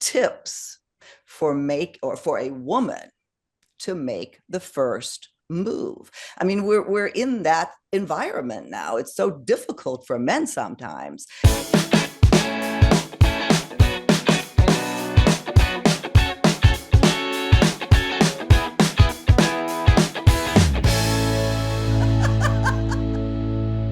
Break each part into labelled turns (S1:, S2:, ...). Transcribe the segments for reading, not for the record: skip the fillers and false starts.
S1: tips for a woman to make the first move. I mean, we're in that environment now. It's so difficult for men sometimes.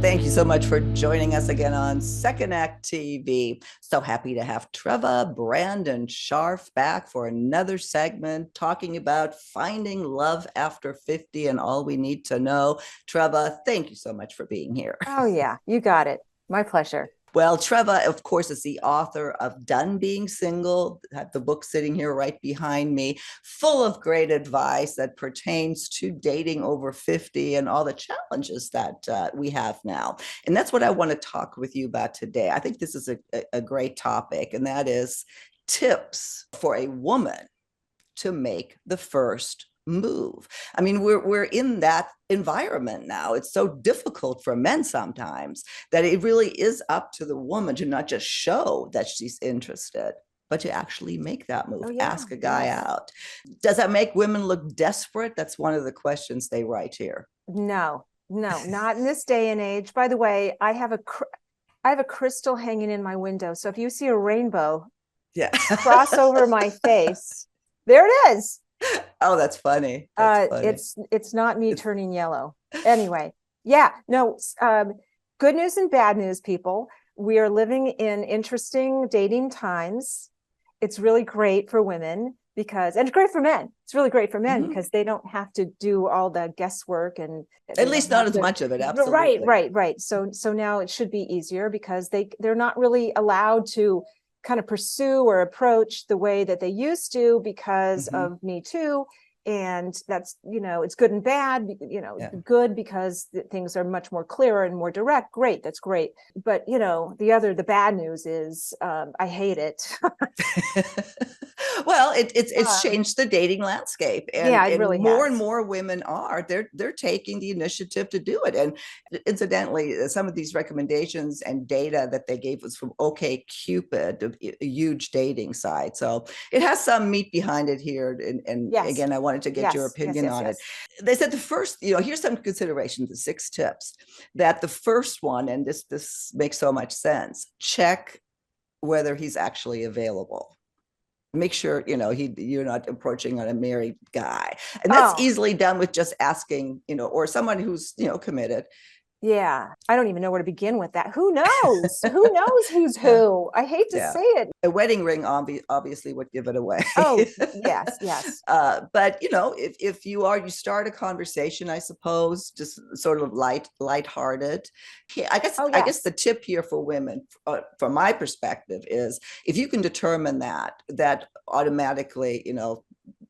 S1: Thank you so much for joining us again on Second Act TV. So happy to have Treva Brandon Scharf back for another segment talking about finding love after 50 and all we need to know. Treva, thank you so much for being here.
S2: Oh, yeah, you got it. My pleasure.
S1: Well, Treva, of course, is the author of Done Being Single, the book sitting here right behind me, full of great advice that pertains to dating over 50 and all the challenges that we have now. And that's what I want to talk with you about today. I think this is a great topic, and that is tips for a woman to make the first move. I mean, we're in that environment now. It's so difficult for men sometimes that it really is up to the woman to not just show that she's interested, but to actually make that move,
S2: Oh, yeah.
S1: ask a guy
S2: Yes.
S1: out. Does that make women look desperate? That's one of the questions they write here.
S2: No, not in this day and age. By the way, I have a crystal hanging in my window. So if you see a rainbow
S1: Yeah.
S2: cross over my face, there it is.
S1: Oh, that's funny. That's funny.
S2: It's not me turning yellow. Anyway, yeah, no, good news and bad news, people. We are living in interesting dating times. It's really great for women and it's great for men. It's really great for men because they don't have to do all the guesswork and
S1: at least not as much of it. Absolutely.
S2: Right. So now it should be easier because they're not really allowed to kind of pursue or approach the way that they used to because of Me Too. And that's, it's good and bad, good because things are much more clear and more direct. Great. That's great. But, the bad news is I hate it.
S1: Well, it's changed the dating landscape, and
S2: yeah, it really
S1: more
S2: has.
S1: and more women they're taking the initiative to do it. And incidentally, some of these recommendations and data that they gave was from OkCupid, a huge dating site. So it has some meat behind it here. And
S2: Yes.
S1: again, I wanted to get your opinion on it. They said the first, here's some considerations, the 6 tips. That the first one, and this makes so much sense, check whether he's actually available. Make sure you're not approaching on a married guy, and that's easily done with just asking, or someone who's committed.
S2: Yeah, I don't even know where to begin with that. Who knows? Who knows who's who? I hate to say it.
S1: A wedding ring obviously would give it away.
S2: Oh, yes.
S1: But if you start a conversation, I suppose, just sort of lighthearted. Yeah, I guess the tip here for women, from my perspective, is if you can determine that automatically,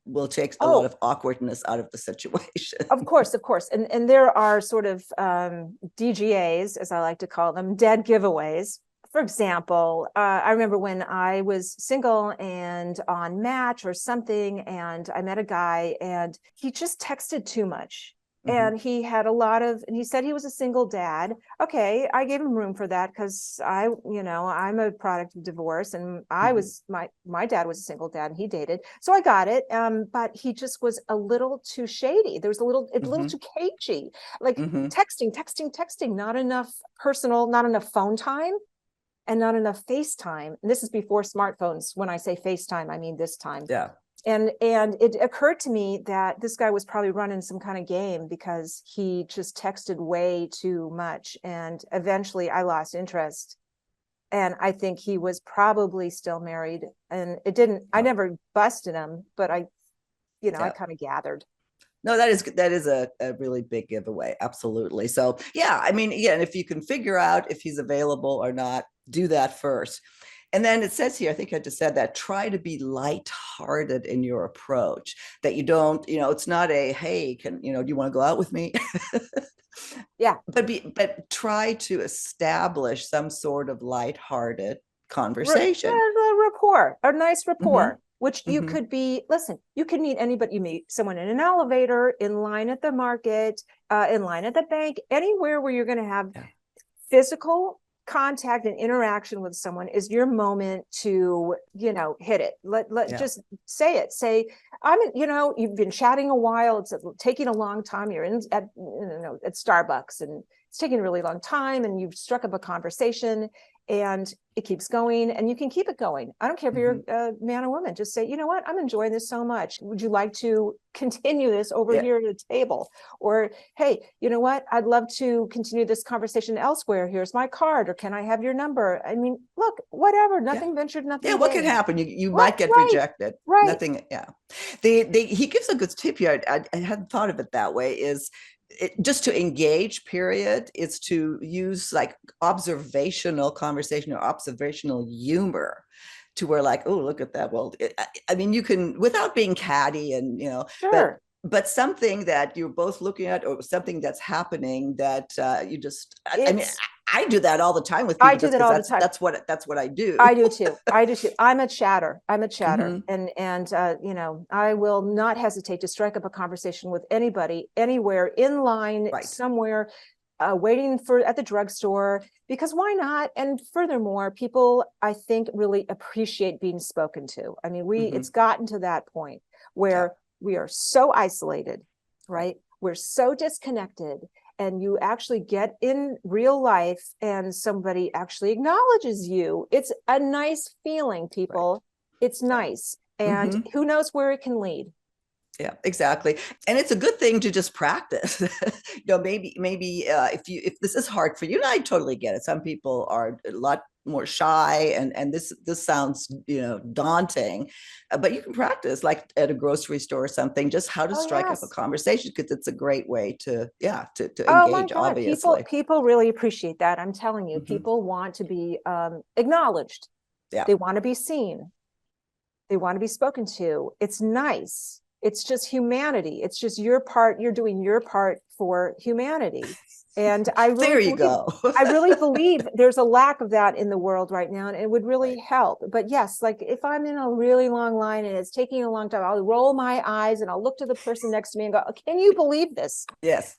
S1: will take a lot of awkwardness out of the situation.
S2: Of course. And there are sort of DGAs, as I like to call them, dead giveaways. For example, I remember when I was single and on Match or something, and I met a guy and he just texted too much. And he had and he said he was a single dad. Okay, I gave him room for that because I'm a product of divorce, and I was my dad was a single dad and he dated, so I got it. But he just was a little too shady. There was a little too cagey, like texting, not enough personal, not enough phone time, and not enough FaceTime. And this is before smartphones. When I say FaceTime, I mean this time.
S1: Yeah.
S2: And it occurred to me that this guy was probably running some kind of game because he just texted way too much. And eventually I lost interest. And I think he was probably still married. And I never busted him, but I kind of gathered.
S1: No, that is a really big giveaway. Absolutely. So, yeah, I mean, again, if you can figure out if he's available or not, do that first. And then it says here, I think I just said that, try to be lighthearted in your approach, that you don't, it's not a, hey, do you want to go out with me?
S2: Yeah.
S1: But try to establish some sort of lighthearted conversation.
S2: A nice rapport. Which you could be, listen, you can meet anybody. You meet someone in an elevator, in line at the market, in line at the bank, anywhere where you're going to have physical contact and interaction with someone is your moment to, hit it. Just say it. Say, you've been chatting a while. It's taking a long time. You're at Starbucks and it's taking a really long time, and you've struck up a conversation and it keeps going, and you can keep it going. I don't care if you're a man or woman. Just say, you know what, I'm enjoying this so much. Would you like to continue this over here at the table? Or, hey, you know what, I'd love to continue this conversation elsewhere. Here's my card, or can I have your number? I mean, look, whatever, nothing ventured, nothing gained.
S1: What could happen? You might get rejected.
S2: Right.
S1: Nothing. Yeah. He gives a good tip here. I hadn't thought of it that way. Just to engage, period, is to use like observational conversation or observational humor to where like, oh, look at that. Well, I mean, you can, without being catty and,
S2: sure.
S1: But something that you're both looking at, or something that's happening that you just, I do that all the time with people.
S2: I do that all the time.
S1: That's what I do.
S2: I do too. I'm a chatter. And I will not hesitate to strike up a conversation with anybody, anywhere, in line, somewhere, waiting at the drugstore, because why not? And furthermore, people, I think, really appreciate being spoken to. I mean, it's gotten to that point where we are so isolated, right? We're so disconnected. And you actually get in real life and somebody actually acknowledges you. It's a nice feeling, people. Right. It's nice. And who knows where it can lead.
S1: Yeah, exactly. And it's a good thing to just practice. Maybe if this is hard for you, and I totally get it. Some people are a lot more shy, and this sounds daunting, but you can practice like at a grocery store or something, just how to strike up a conversation, because it's a great way to engage. Obviously,
S2: people really appreciate that. I'm telling you, people want to be acknowledged.
S1: Yeah,
S2: they want to be seen. They want to be spoken to. It's nice. It's just humanity. It's just your part. You're doing your part for humanity. And I really I really believe there's a lack of that in the world right now, and it would really help. But yes, like if I'm in a really long line and it's taking a long time, I'll roll my eyes and I'll look to the person next to me and go, can you believe this?
S1: Yes.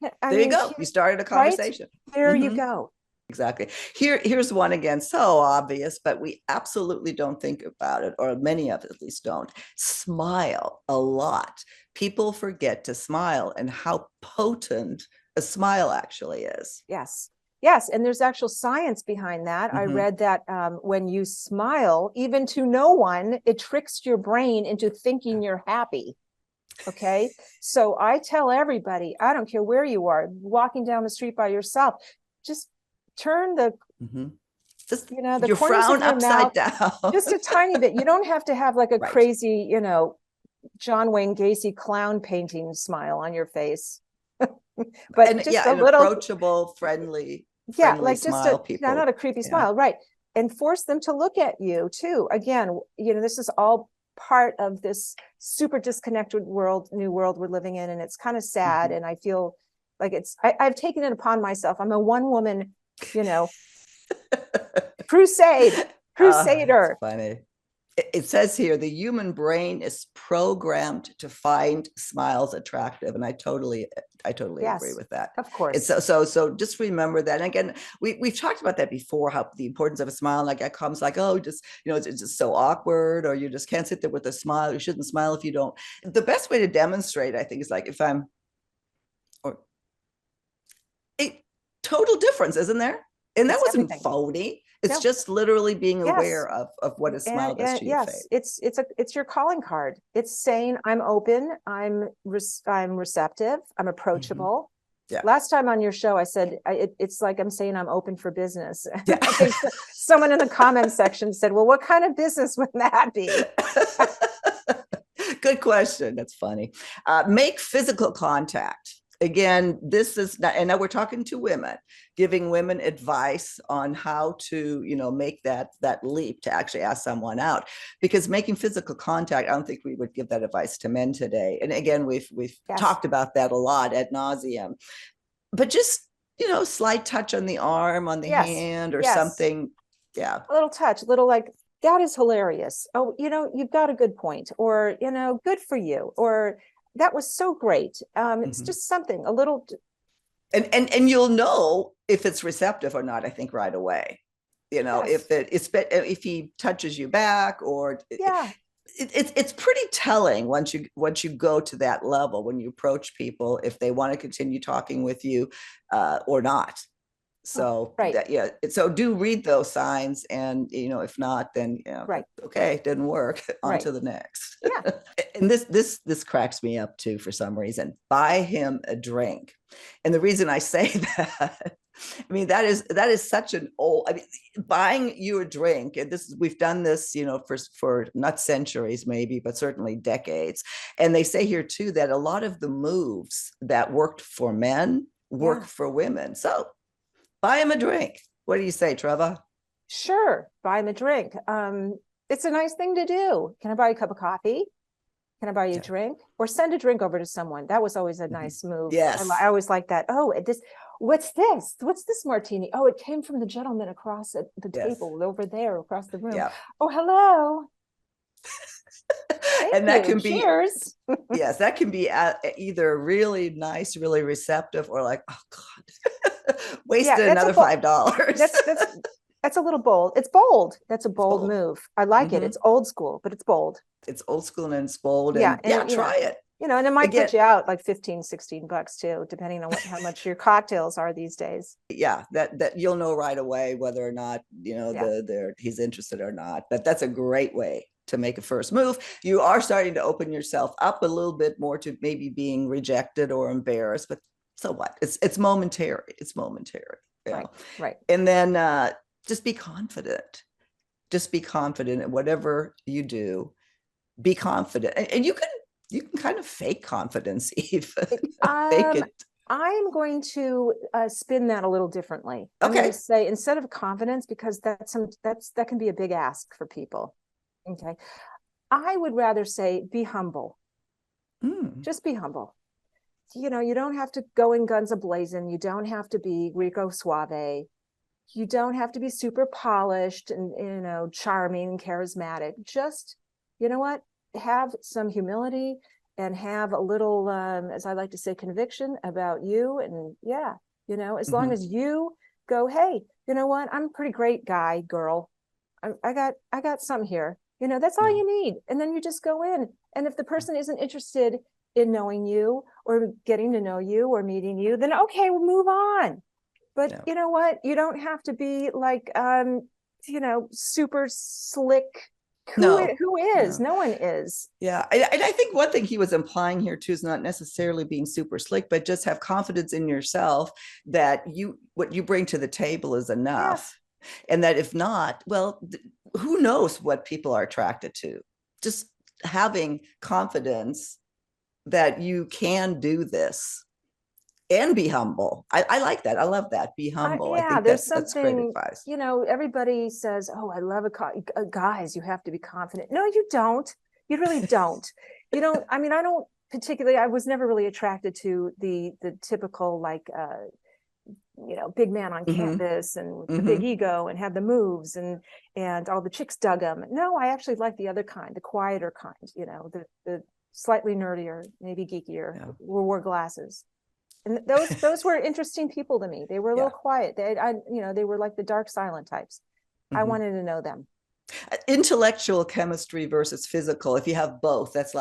S1: There you go. You started a conversation.
S2: Right? There you go.
S1: Exactly. Here's one again, so obvious, but we absolutely don't think about it, or many of us at least don't. Smile a lot. People forget to smile, and how potent a smile actually is.
S2: Yes. And there's actual science behind that. I read that when you smile, even to no one, it tricks your brain into thinking you're happy. Okay. So I tell everybody, I don't care where you are, walking down the street by yourself, just turn the
S1: just
S2: the
S1: your
S2: corners
S1: frown
S2: of your
S1: upside
S2: mouth
S1: down
S2: just a tiny bit. You don't have to have like a crazy John Wayne Gacy clown painting smile on your face, but just a little
S1: approachable, friendly
S2: like
S1: smile.
S2: Just not a creepy smile, right? And force them to look at you too. Again, this is all part of this super disconnected new world we're living in, and it's kind of sad. And I feel like I've taken it upon myself. I'm a one-woman crusader.
S1: That's funny. It says here, the human brain is programmed to find smiles attractive, and I totally agree with that.
S2: Of course.
S1: So just remember that. And again, we've talked about that before, how the importance of a smile, like it comes like, oh, just it's just so awkward, or you just can't sit there with a smile. You shouldn't smile if you don't. The best way to demonstrate, I think, is like total difference, isn't there? And that wasn't phony. It's just literally being aware of what a smile does to your face.
S2: It's your calling card. It's saying I'm open, I'm receptive, I'm approachable. Yeah. Last time on your show, I said it's like I'm saying I'm open for business. Yeah. I think someone in the comments section said, "Well, what kind of business would that be?"
S1: Good question. That's funny. Make physical contact. Again, this is not, and now we're talking to women, giving women advice on how to, make that leap to actually ask someone out, because making physical contact, I don't think we would give that advice to men today. And again, we've talked about that a lot ad nauseum, but just, slight touch on the arm, on the hand, or something. Yeah.
S2: A little touch, a little like, that is hilarious. Oh, you've got a good point, or, good for you, or that was so great. It's just something a little,
S1: And you'll know if it's receptive or not, I think, right away.
S2: Yes.
S1: If he touches you back, or
S2: Yeah.
S1: it's pretty telling once you go to that level, when you approach people, if they want to continue talking with you or not.
S2: Oh,
S1: So
S2: right.
S1: yeah, so do read those signs, and if not, then
S2: Right.
S1: okay, it didn't work. On
S2: Right.
S1: to the next.
S2: Yeah.
S1: And this cracks me up too, for some reason. Buy him a drink. And the reason I say that, I mean, that is such an old, I mean, buying you a drink, and we've done this, for not centuries maybe, but certainly decades. And they say here too that a lot of the moves that worked for men work
S2: Yeah.
S1: for women. So buy him a drink. What do you say, Treva?
S2: Sure. Buy him a drink. It's a nice thing to do. Can I buy you a cup of coffee? Can I buy you a
S1: Yeah.
S2: drink? Or send a drink over to someone. That was always a nice move. I
S1: Yes.
S2: always like that. Oh, what's this? What's this martini? Oh, it came from the gentleman across at the
S1: Yes.
S2: table over there across the room.
S1: Yeah.
S2: Oh, hello. Thank
S1: And that
S2: you.
S1: can be,
S2: Cheers.
S1: yes, that can be either really nice, really receptive, or like, oh God,
S2: Yeah,
S1: wasted another $5.
S2: that's a little bold. It's bold. That's a
S1: It's
S2: bold
S1: bold.
S2: move. I like it.
S1: Mm-hmm.
S2: It's old school, but it's bold.
S1: It's old school and it's bold,
S2: Yeah,
S1: and
S2: and
S1: yeah, try it
S2: and it might
S1: again.
S2: put you out like 15, $16 too, depending on how much your cocktails are these days.
S1: Yeah, that you'll know right away whether or not
S2: Yeah.
S1: he's interested or not. But that's a great way to make a first move. You are starting to open yourself up a little bit more to maybe being rejected or embarrassed, but so what? It's momentary. It's momentary.
S2: Right. Right.
S1: And then just be confident. Just be confident in whatever you do. Be confident, and you can kind of fake confidence even. Fake
S2: Um,
S1: it.
S2: I'm going to spin that a little differently. I'm going to
S1: Okay.
S2: say, instead of confidence, because that can be a big ask for people. Okay. I would rather say be humble.
S1: Mm.
S2: Just be humble. You don't have to go in guns a-blazing. You don't have to be Rico Suave. You don't have to be super polished and, charming and charismatic. Just, you know what? Have some humility and have a little, as I like to say, conviction about you. And yeah, as long
S1: Mm-hmm.
S2: as you go, hey, you know what? I'm a pretty great guy, girl. I got some here. That's all
S1: Yeah.
S2: you need. And then you just go in. And if the person isn't interested in knowing you or getting to know you or meeting you, then okay, we'll move on. But
S1: Yeah.
S2: you know what? You don't have to be like, super slick.
S1: No.
S2: Who is?
S1: No.
S2: No one is.
S1: Yeah. And I think one thing he was implying here too is not necessarily being super slick, but just have confidence in yourself that what you bring to the table is
S2: Yeah.
S1: enough. And that if not, well, who knows what people are attracted to? Just having confidence that you can do this and be humble. I like that. I love that. Be humble. I
S2: Yeah,
S1: think
S2: there's
S1: that's great
S2: something,
S1: advice.
S2: everybody says, oh, I love guys, you have to be confident. No, you don't. You really don't. You don't. I mean, I don't particularly, I was never really attracted to the typical, like, big man on
S1: Mm-hmm.
S2: campus and the big
S1: Mm-hmm.
S2: ego and have the moves and all the chicks dug him. No, I actually like the other kind, the quieter kind, the slightly nerdier, maybe geekier,
S1: Yeah.
S2: who wore glasses. And those were interesting people to me. They were a little
S1: Yeah.
S2: quiet. They were like the dark silent types. I
S1: Mm-hmm.
S2: wanted to know them.
S1: Intellectual chemistry versus physical. If you have both, that's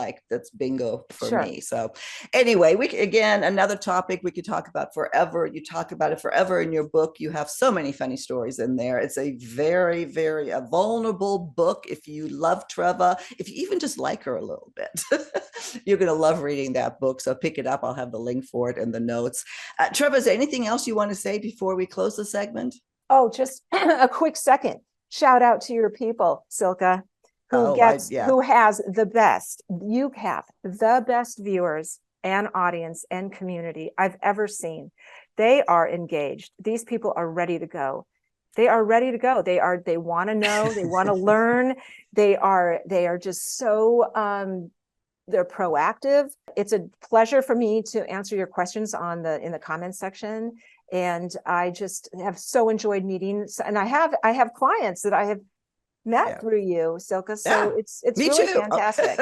S1: bingo for
S2: Sure.
S1: me. So anyway, again, another topic we could talk about forever. You talk about it forever in your book. You have so many funny stories in there. It's a very, very a vulnerable book. If you love Treva, if you even just like her a little bit, you're going to love reading that book. So pick it up. I'll have the link for it in the notes. Treva, is there anything else you want to say before we close the segment?
S2: Oh, just a quick second. Shout out to your people, Silka,
S1: Oh, yeah.
S2: who has the best. You have the best viewers and audience and community I've ever seen. They are engaged. These people are ready to go. They are ready to go. They want to know, they want to learn. They are just so they're proactive. It's a pleasure for me to answer your questions in the comments section. And I just have so enjoyed meeting. And I have clients that I have met
S1: Yeah.
S2: through you, Silka. So
S1: Yeah,
S2: it's
S1: me
S2: really
S1: too.
S2: fantastic.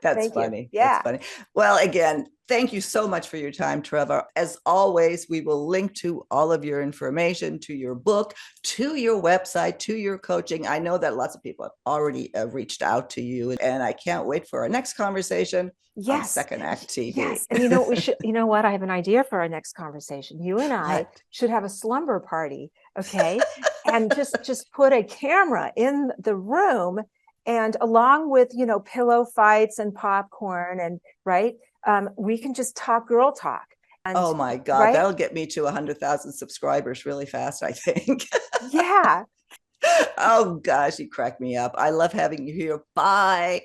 S1: That's
S2: Thank you.
S1: funny. That's
S2: Yeah.
S1: funny. Well, again, thank you so much for your time, Trevor. As always, we will link to all of your information, to your book, to your website, to your coaching. I know that lots of people have already reached out to you, and I can't wait for our next conversation on
S2: Yes.
S1: Second Act TV.
S2: Yes. And you know what we should, you know what? I have an idea for our next conversation. You and I
S1: What?
S2: should have a slumber party, okay? And just put a camera in the room, and along with, pillow fights and popcorn and right, we can just talk girl talk. And
S1: Oh my God,
S2: right?
S1: that'll get me to 100,000 subscribers really fast, I think.
S2: Yeah.
S1: Oh gosh, you crack me up. I love having you here. Bye.